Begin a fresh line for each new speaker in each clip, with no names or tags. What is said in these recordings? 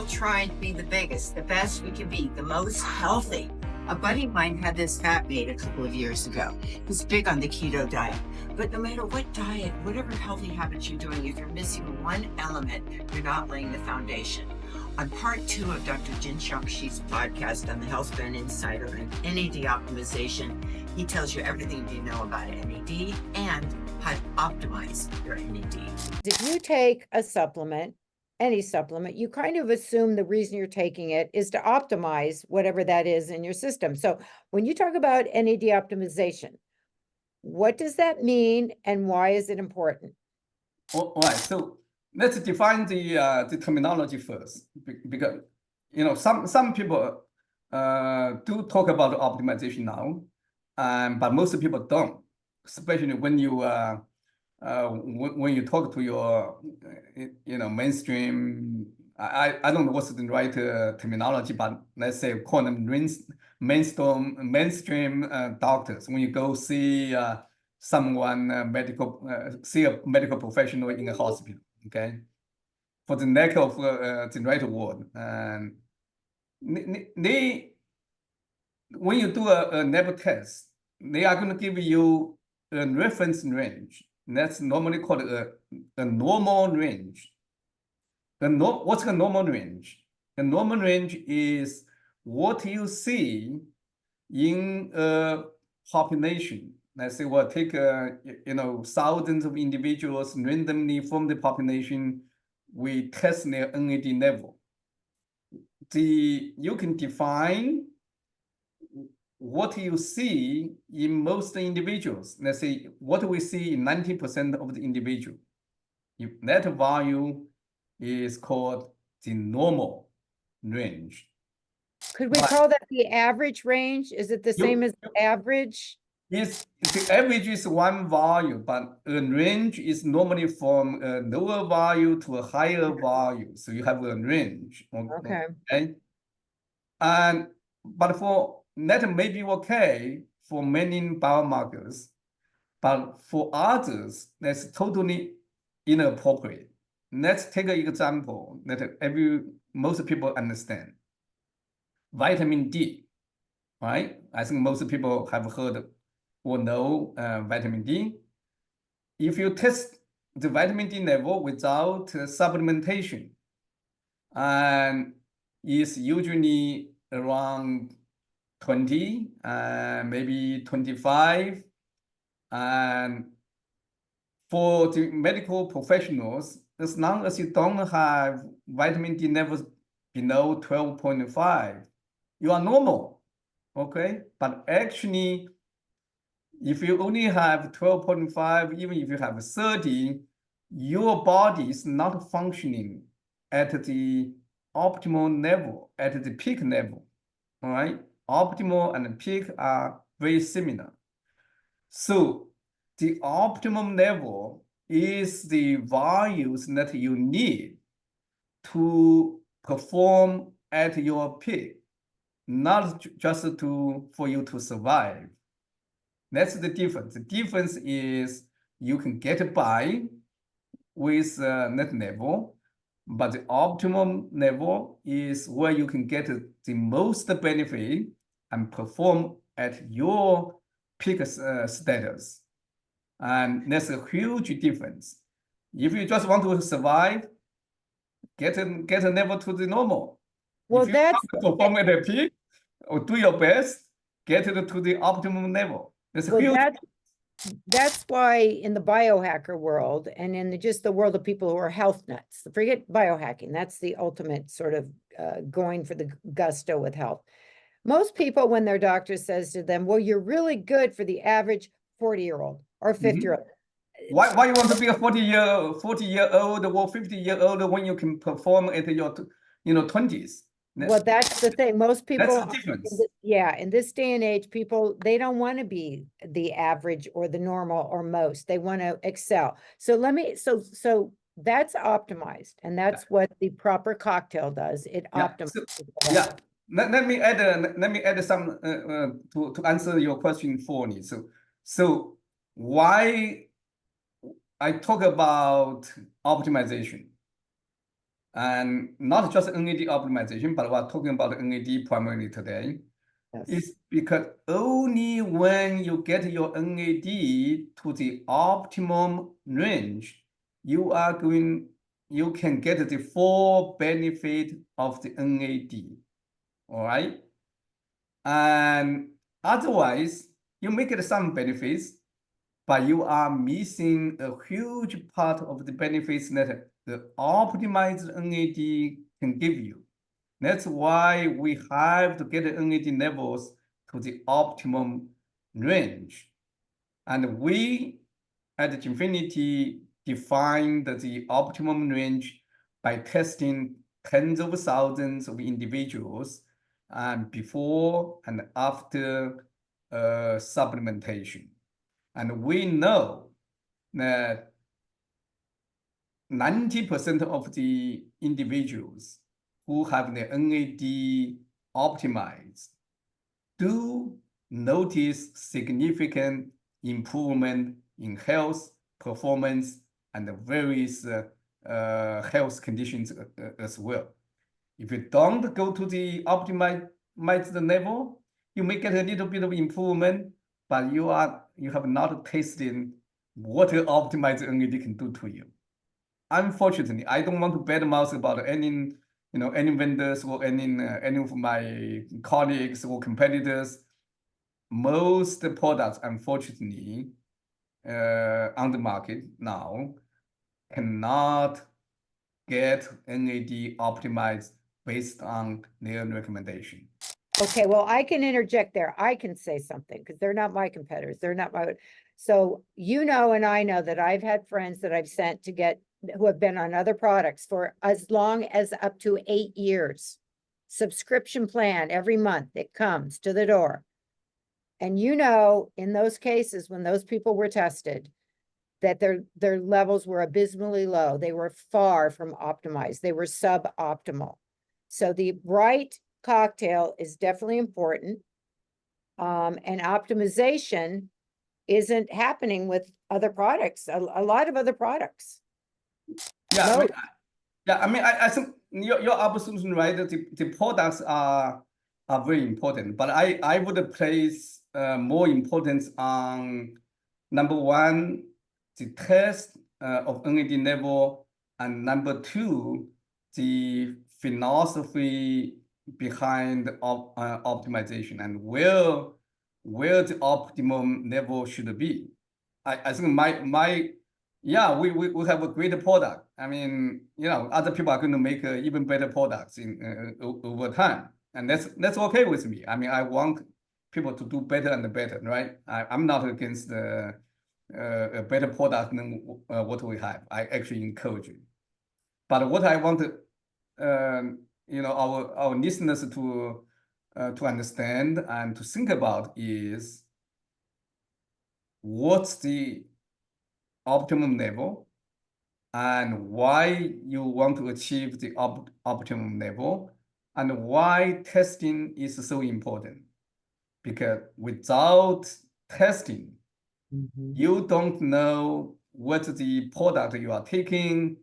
trying to be the biggest, the best we can be, the most healthy. A buddy of mine had this fat made a couple of years ago. He's big on the keto diet. But no matter what diet, whatever healthy habits you're doing, if you're missing one element, you're not laying the foundation. On part 2 of Dr. Jin Xiong-She's podcast on the Health Span Insider and NAD Optimization, he tells you everything you know about NAD and how to optimize your NAD.
If you take a supplement, any supplement, you kind of assume the reason you're taking it is to optimize whatever that is in your system. So when you talk about NAD optimization, what does that mean and why is it important?
All right, so let's define the terminology first, because some people do talk about optimization now, but most people don't, especially when you talk to your mainstream. I don't know what's the right terminology, but let's say call them mainstream doctors. When you go see someone see a medical professional in a hospital, okay, for the lack of the right word, and they when you do a NAD test, they are going to give you a reference range. That's normally called a normal range. What's the normal range? The normal range is what you see in a population. Let's say we'll take thousands of individuals randomly from the population. We test their NAD level. You can define what you see in most individuals. Let's say what we see in 90% of the individual. If that value is called the normal range.
Could we call that the average range? Is it the same as average?
Yes, the average is one value, but a range is normally from a lower value to a higher value. So you have a range.
Okay.
But for that may be okay for many biomarkers, but for others, that's totally inappropriate. Let's take an example that most people understand. Vitamin D, right? I think most people have heard or know vitamin D. If you test the vitamin D level without supplementation, and is usually around 20, maybe 25, and for the medical professionals, as long as you don't have vitamin D levels below 12.5, you are normal, okay? But actually, if you only have 12.5, even if you have 30, your body is not functioning at the optimal level, at the peak level, all right? Optimal and peak are very similar. So the optimum level is the values that you need to perform at your peak, not just for you to survive. That's the difference. The difference is you can get by with that level, but the optimum level is where you can get the most benefit and perform at your peak status. And that's a huge difference. If you just want to survive, get a level to the normal.
Well,
if you want to perform at a peak or do your best, get it to the optimum level.
That's why in the biohacker world and in just the world of people who are health nuts, forget biohacking, that's the ultimate sort of going for the gusto with health. Most people, when their doctor says to them, well, you're really good for the average 40-year-old or 50-year-old.
Why you want to be a 40-year-old or 50-year-old when you can perform at your 20s?
Well, that's the thing. Most people,
that's the difference.
In this day and age, people, they don't want to be the average or the normal or most. They want to excel. So so that's optimized, and that's what the proper cocktail does. It optimizes.
Let me add some to answer your question for me. So why I talk about optimization? and not just NAD optimization, but we're talking about NAD primarily today.
Yes.
Is because only when you get your NAD to the optimum range, you can get the full benefit of the NAD. All right. And otherwise, you may get some benefits, but you are missing a huge part of the benefits that the optimized NAD can give you. That's why we have to get the NAD levels to the optimum range. And we at Ginfinity defined the optimum range by testing tens of thousands of individuals before and after supplementation. And we know that 90% of the individuals who have the NAD optimized do notice significant improvement in health, performance, and various health conditions as well. If you don't go to the optimized level, you may get a little bit of improvement, but you have not tasted what the optimized NAD can do to you. Unfortunately, I don't want to badmouth about any vendors or any of my colleagues or competitors. Most products, unfortunately, on the market now cannot get NAD optimized based on their recommendation.
Okay, well, I can interject there. I can say something because they're not my competitors. They're not my, so you know, and I know that I've had friends that I've sent to get, who have been on other products for as long as up to 8 years. Subscription plan every month, it comes to the door. And you know, in those cases, when those people were tested, that their levels were abysmally low. They were far from optimized. They were suboptimal. So the right cocktail is definitely important. And optimization isn't happening with other products, a lot of other products.
Yeah, I mean, I think you're absolutely right. The products are very important, but I would place more importance on number one, the test of NAD level, and number two, the philosophy behind optimization and where the optimum level should be. I think yeah, we have a great product. I mean, other people are going to make even better products in over time, and that's okay with me. I mean, I want people to do better and better, right? I'm not against a better product than what we have. I actually encourage it. But what I want our listeners to understand and to think about is what's the optimum level and why you want to achieve the optimum level and why testing is so important. Because without testing, you don't know what the product you are taking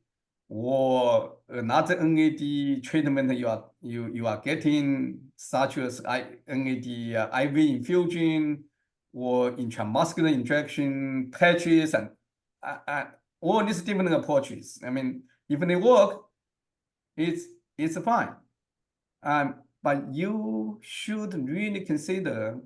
or another NAD treatment you are getting, such as NAD IV infusion or intramuscular injection, patches, and all these different approaches. I mean, if they work, it's fine. But you should really consider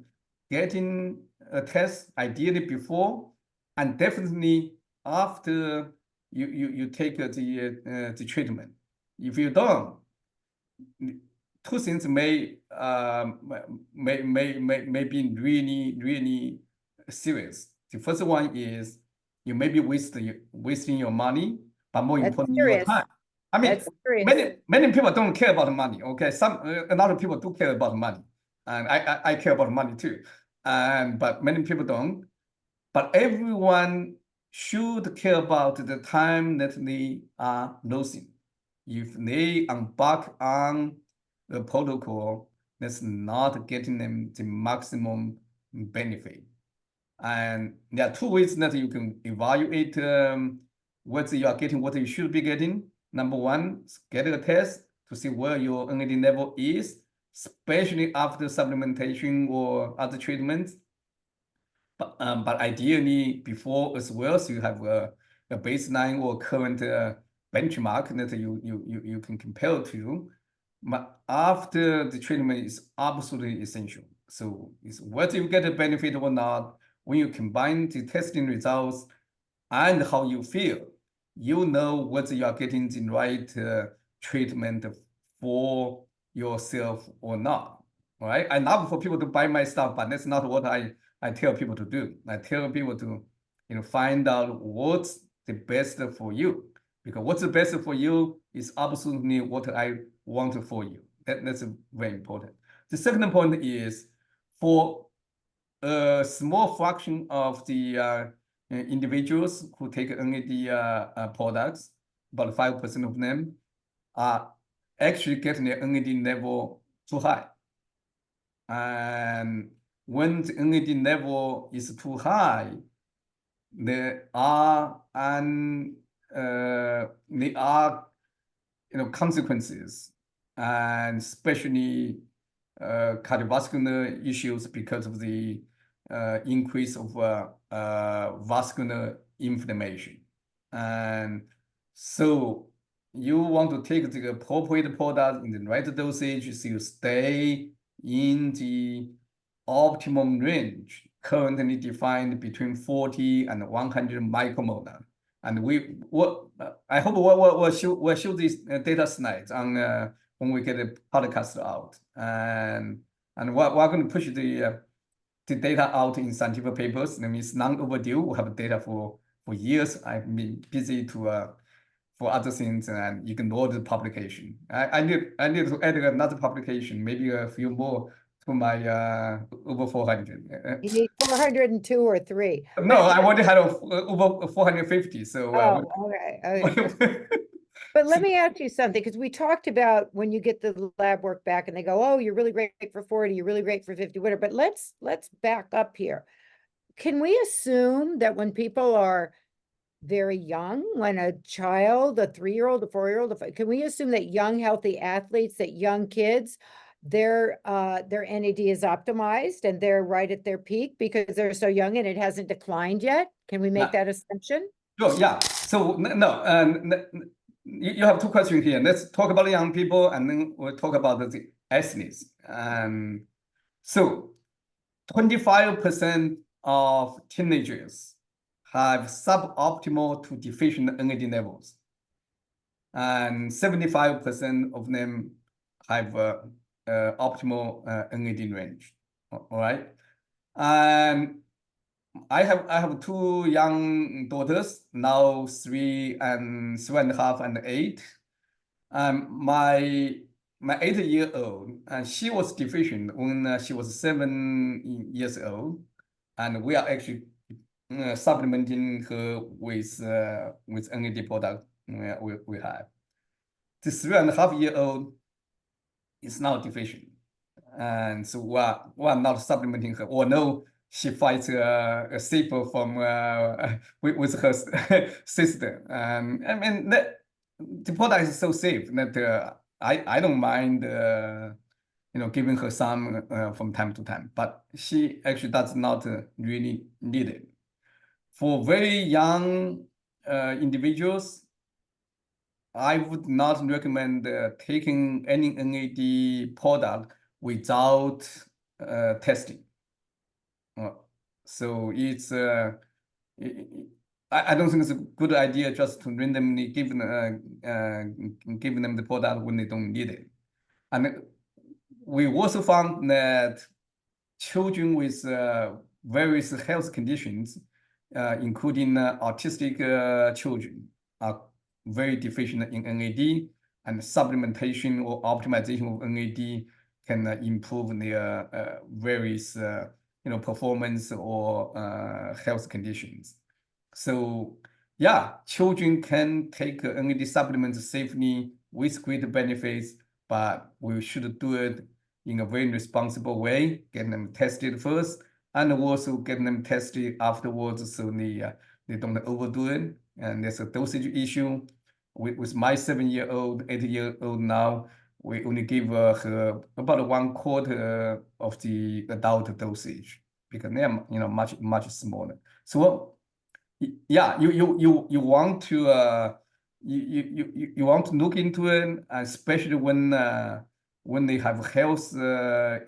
getting a test ideally before and definitely after you take the treatment. If you don't, two things may be really serious. The first one is you may be wasting your money, but more importantly, your time. I mean, many people don't care about money. Okay, a lot of people do care about money, and I care about money too. But many people don't. But everyone should care about the time that they are losing. If they embark on the protocol that's not getting them the maximum benefit. And there are two ways that you can evaluate whether you are getting what you should be getting. number one, get a test to see where your NAD level is, especially after supplementation or other treatments. But ideally before as well, so you have a baseline or current benchmark that you can compare to. But after the treatment is absolutely essential. So it's whether you get a benefit or not, when you combine the testing results and how you feel, you know whether you are getting the right treatment for yourself or not. All right. I love for people to buy my stuff, but that's not what I tell people to do. I tell people to, find out what's the best for you, because what's the best for you is absolutely what I want for you. That's very important. The second point is for a small fraction of the individuals who take NAD products, about 5% of them are actually getting their NAD level too high. And when the NAD level is too high, there are consequences, and especially cardiovascular issues because of the increase of vascular inflammation. And so you want to take the appropriate product in the right dosage, so you stay in the optimum range currently defined between 40 and 100 micromolar. And I hope we'll show these data slides on when we get the podcast out, and we're going to push the data out in scientific papers. That means long overdue. We have data for years. I've been busy for other things and ignore the publication. I need to add another publication, maybe a few more to my over 400.
You need 402 or 3.
No, I already had over 450. So
okay. But let me ask you something, because we talked about when you get the lab work back and they go, oh, you're really great for 40, you're really great for 50, whatever. But let's back up here. Can we assume that when people are very young, when a child, a 3-year-old, a 4-year-old, can we assume that young, healthy athletes, that young kids, their NAD is optimized and they're right at their peak because they're so young and it hasn't declined yet? Can we make that assumption?
Sure, yeah. So no, you have 2 questions here. Let's talk about young people, and then we'll talk about the athletes. So 25% of teenagers have suboptimal to deficient NAD levels, and 75% of them have optimal NAD range. All right, and I have 2 young daughters now, 3.5 and 8. My 8-year-old, and she was deficient when she was 7 years old, and we are actually supplementing her with NAD product we have. The 3.5-year-old is now deficient, and so we're not supplementing her. Or no, she fights a saber from with her sister. I mean, the product is so safe that I don't mind giving her some from time to time, but she actually does not really need it. For very young individuals, I would not recommend taking any NAD product without testing. So it's I don't think it's a good idea just to randomly give them the product when they don't need it. And we also found that children with various health conditions, including autistic children, are very deficient in NAD, and supplementation or optimization of NAD can improve their various performance or health conditions. So yeah, children can take NAD supplements safely with great benefits, but we should do it in a very responsible way, get them tested first, and also get them tested afterwards so they don't overdo it. And there's a dosage issue. with my 7-year-old, 8-year-old now, we only give her about 1/4 of the adult dosage because they are, much smaller. So yeah, you want to you want to look into it, especially when they have health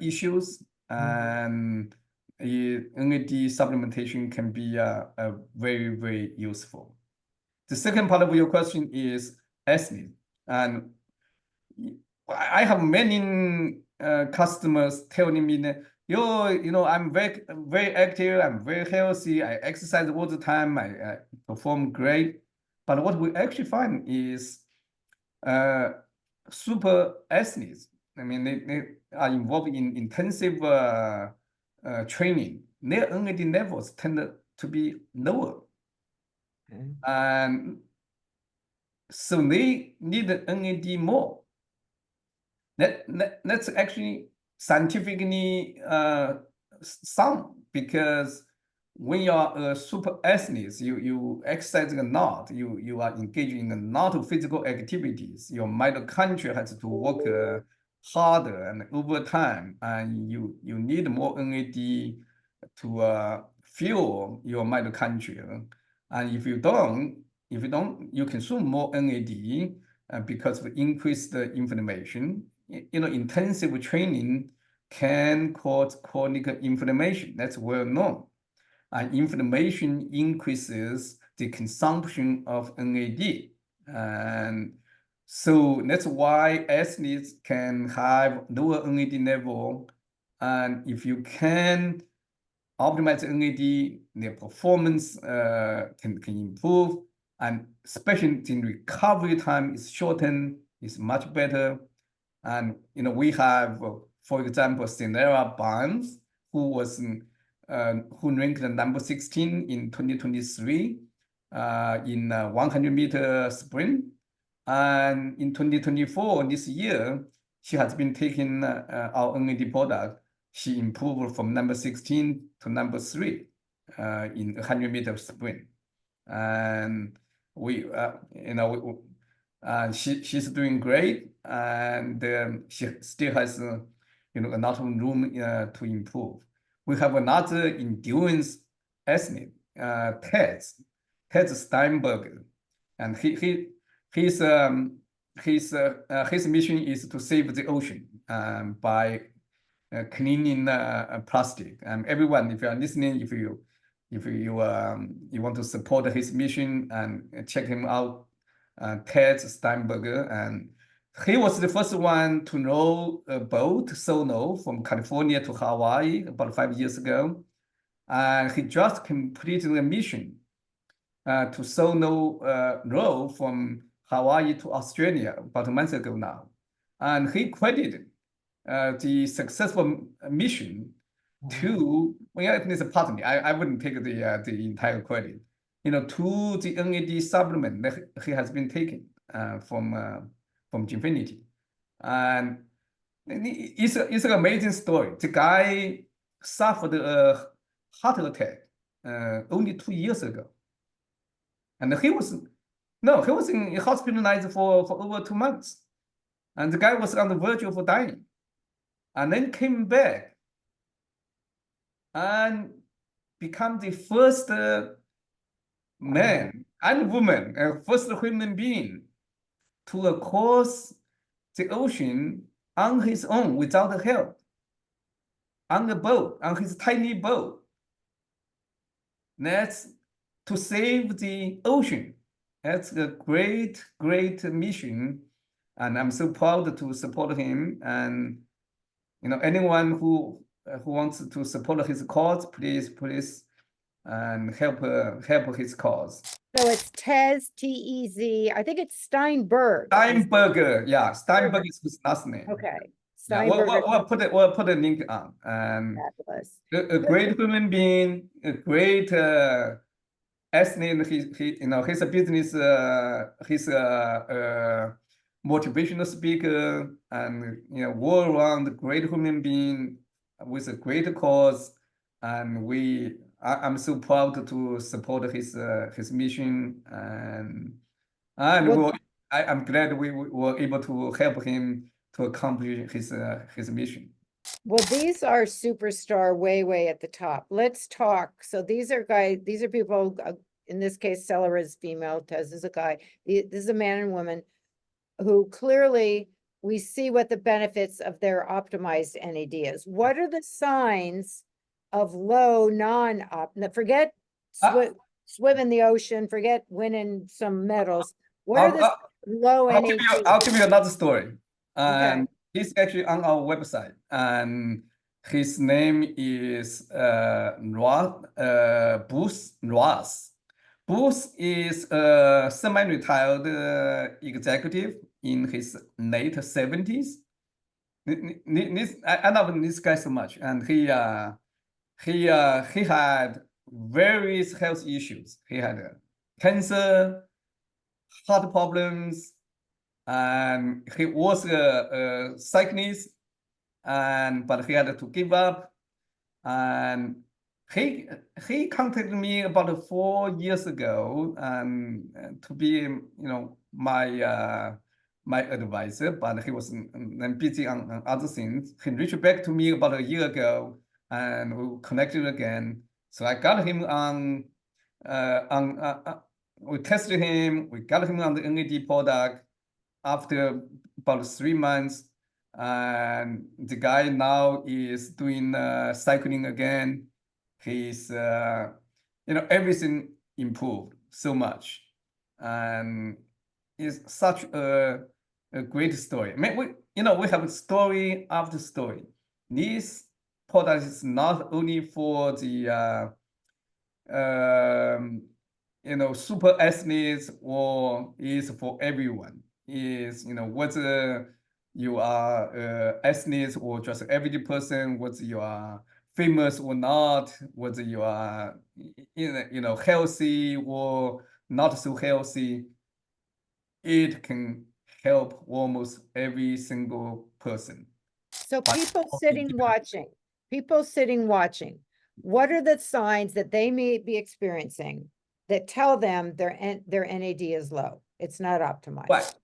issues, and NAD supplementation can be very, very useful. The second part of your question is acne, and I have many customers telling me that, I'm very, very active, I'm very healthy, I exercise all the time, I perform great. But what we actually find is super athletes. I mean, they are involved in intensive training. Their NAD levels tend to be lower.
Okay.
And so they need NAD more. That's actually scientifically sound, because when you are a super athlete, you exercise a lot, you are engaging in a lot of physical activities. Your mitochondria has to work harder and over time, and you need more NAD to fuel your mitochondria. And if you don't, you consume more NAD because of increased inflammation. Intensive training can cause chronic inflammation. That's well known. And inflammation increases the consumption of NAD. And so that's why athletes can have lower NAD level. And if you can optimize NAD, their performance can improve. And especially the recovery time is shortened, is much better. And we have, for example, Celera Barnes, who ranked number 16 in 2023 in 100-meter sprint. And in 2024, this year, she has been taking our NAD product. She improved from number 16 to number 3 in 100-meter sprint. And she's doing great, and she still has a lot of room to improve. We have another endurance athlete, Tez Steinberg, and his mission is to save the ocean by cleaning plastic. And everyone, if you are listening, if you want to support his mission, and check him out, Tez Steinberg, and he was the first one to row a boat solo from California to Hawaii about 5 years ago. And he just completed a mission to solo row from Hawaii to Australia about a month ago now. And he credited the successful mission to, it's a partner. I wouldn't take the entire credit, to the NAD supplement that he has been taking from Ginfinity. And it's an amazing story. The guy suffered a heart attack only 2 years ago. And he was hospitalized for over 2 months. And the guy was on the verge of dying. And then came back and become the first man and woman, first human being to cross the ocean on his own without help, on a boat, on his tiny boat. That's to save the ocean. That's a great, great mission. And I'm so proud to support him. And anyone who wants to support his cause, please, and help his cause.
So it's Tez, T-E-Z, I think it's Steinberg.
Steinberg, yeah, Steinberg is his last name.
Okay.
Yeah, we'll put a link on. And
Fabulous.
a great human being, a great athlete. He's a business, he's a motivational speaker, and all-around great human being with a great cause. And I'm so proud to support his mission, and I'm glad we were able to help him to accomplish his mission.
Well, these are superstar way at the top. Let's talk. So these are people, in this case, Celera is female, Tez is a guy. This is a man and woman who clearly we see what the benefits of their optimized NAD is. What are the signs of low non-op? Forget swim in the ocean, forget winning some medals. What are the low NAD?
I'll give you another story.
Okay.
He's actually on our website, and his name is Bruce Ross. Bruce is a semi-retired executive in his late 70s. I love this guy so much, and he had various health issues. He had cancer, heart problems, and he was a cyclist, but he had to give up. And he contacted me about 4 years ago, and to be my advisor, but he was then busy on other things. He reached back to me about a year ago, and we connected again. So I got him on we tested him. We got him on the NAD product after about 3 months, and the guy now is doing cycling again. He's everything improved so much, and it's such a great story. I mean, we have story after story. This product is not only for the super athletes, or is for everyone. Is whether you are athlete or just everyday person, whether you are famous or not, whether you are healthy or not so healthy, it can help almost every single person.
So people sitting watching, what are the signs that they may be experiencing that tell them their NAD is low? It's not optimized.
But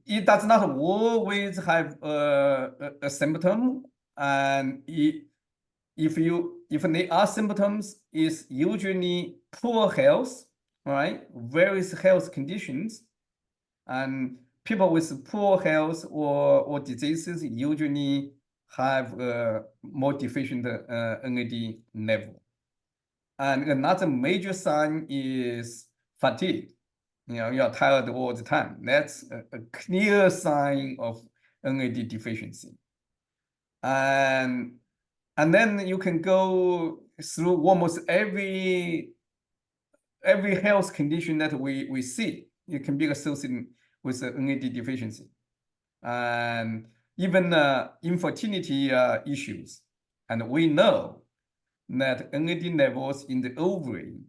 it does not always have a symptom, and if there are symptoms, it's usually poor health, right? Various health conditions, and people with poor health or diseases usually have a more deficient NAD level. And another major sign is fatigue. You're tired all the time. That's a clear sign of NAD deficiency. And then you can go through almost every health condition that we see. You can be associated with NAD deficiency, and even infertility issues. And we know that NAD levels in the ovary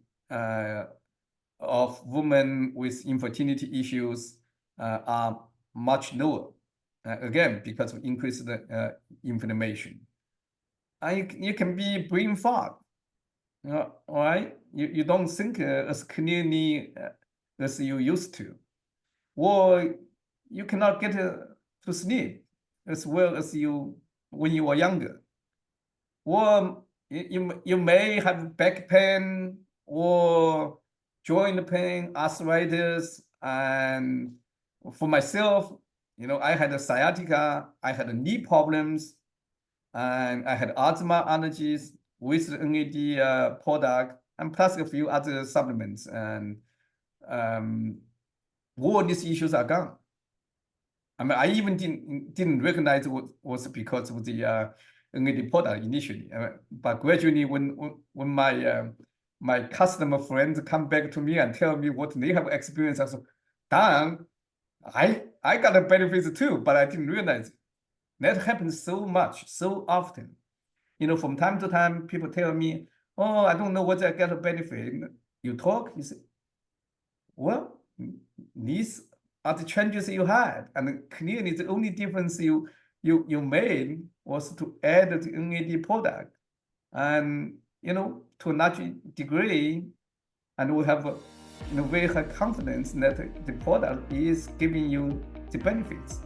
of women with infertility issues are much lower, again, because of increased inflammation. And you can be brain fog, all right? You don't think as clearly as you used to, or you cannot get to sleep as well as when you were younger, or you may have back pain or joint pain, arthritis. And for myself, I had a sciatica, I had knee problems, and I had asthma allergies with the NAD product, and plus a few other supplements. And all these issues are gone. I mean, I even didn't recognize it was because of the NAD product initially, but gradually, when my customer friends come back to me and tell me what they have experienced, I said, "Darn, I got the benefits too," but I didn't realize it. That happens so much, so often. From time to time, people tell me, "Oh, I don't know whether I get a benefit." You talk, you say, "Well, these are the changes you had, and clearly the only difference you made was to add the NAD product, and to a large degree, and we have very high confidence that the product is giving you the benefits.